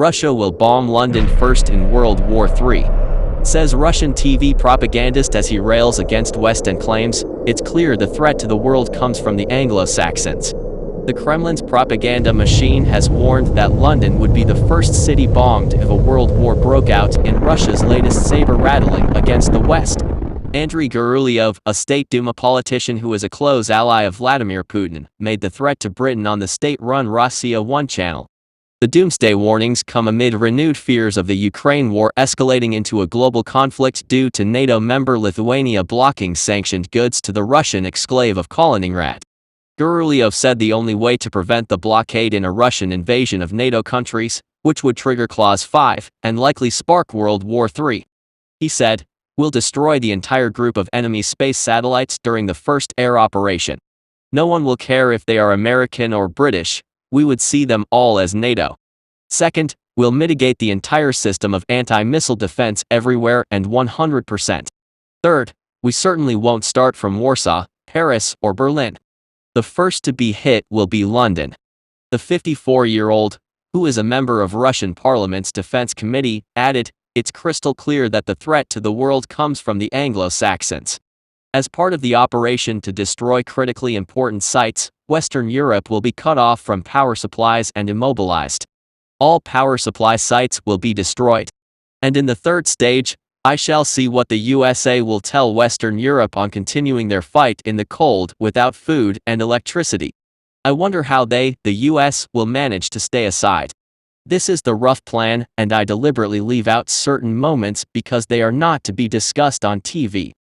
Russia will bomb London first in World War III, says Russian TV propagandist as he rails against West and claims, it's clear the threat to the world comes from the Anglo-Saxons. The Kremlin's propaganda machine has warned that London would be the first city bombed if a world war broke out in Russia's latest saber-rattling against the West. Andrei Gurylev, a State Duma politician who is a close ally of Vladimir Putin, made the threat to Britain on the state-run Rossiya 1 channel. The doomsday warnings come amid renewed fears of the Ukraine war escalating into a global conflict due to NATO member Lithuania blocking sanctioned goods to the Russian exclave of Kaliningrad. Gurylev said the only way to prevent the blockade in a Russian invasion of NATO countries, which would trigger Clause 5 and likely spark World War III. He said, "We'll destroy the entire group of enemy space satellites during the first air operation. No one will care if they are American or British, we would see them all as NATO. Second, we'll mitigate the entire system of anti-missile defense everywhere and 100%. Third, we certainly won't start from Warsaw, Paris, or Berlin. The first to be hit will be London." The 54-year-old, who is a member of Russian Parliament's Defense Committee, added, "It's crystal clear that the threat to the world comes from the Anglo-Saxons. As part of the operation to destroy critically important sites, Western Europe will be cut off from power supplies and immobilized. All power supply sites will be destroyed. And in the third stage, I shall see what the USA will tell Western Europe on continuing their fight in the cold without food and electricity. I wonder how they, the US, will manage to stay aside. This is the rough plan, and I deliberately leave out certain moments because they are not to be discussed on TV."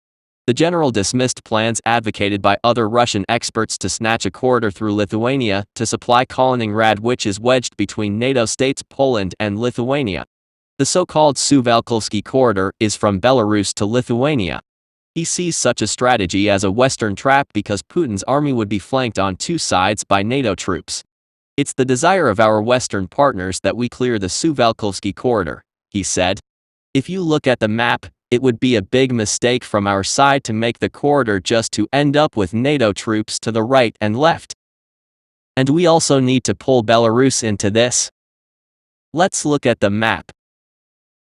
The general dismissed plans advocated by other Russian experts to snatch a corridor through Lithuania to supply Kaliningrad, which is wedged between NATO states Poland and Lithuania. The so-called Suwalkowski corridor is from Belarus to Lithuania. He sees such a strategy as a Western trap because Putin's army would be flanked on two sides by NATO troops. "It's the desire of our Western partners that we clear the Suwalkowski corridor," he said. "If you look at the map, it would be a big mistake from our side to make the corridor just to end up with NATO troops to the right and left. And we also need to pull Belarus into this. Let's look at the map."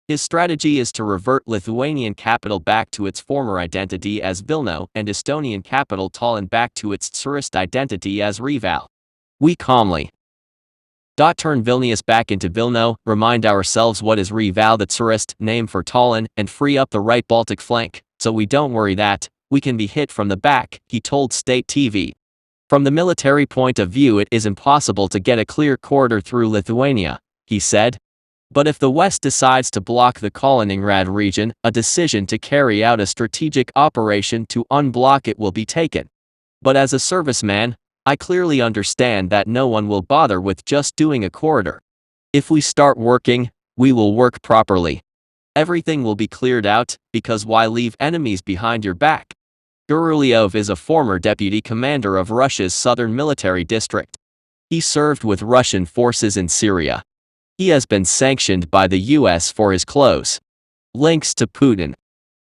His strategy is to revert Lithuanian capital back to its former identity as Vilnius and Estonian capital Tallinn back to its Tsarist identity as Reval. We calmly turn Vilnius back into Vilno, remind ourselves what is Reval, the Tsarist name for Tallinn, and free up the right Baltic flank, so we don't worry that we can be hit from the back, he told State TV. From the military point of view, it is impossible to get a clear corridor through Lithuania, he said. But if the West decides to block the Kaliningrad region, a decision to carry out a strategic operation to unblock it will be taken. But as a serviceman, I clearly understand that no one will bother with just doing a corridor. If we start working, we will work properly. Everything will be cleared out, because why leave enemies behind your back? Gurylev is a former deputy commander of Russia's southern military district. He served with Russian forces in Syria. He has been sanctioned by the US for his close links to Putin.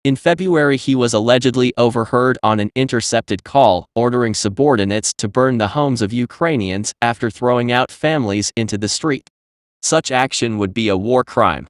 In February, he was allegedly overheard on an intercepted call ordering subordinates to burn the homes of Ukrainians after throwing out families into the street. Such action would be a war crime.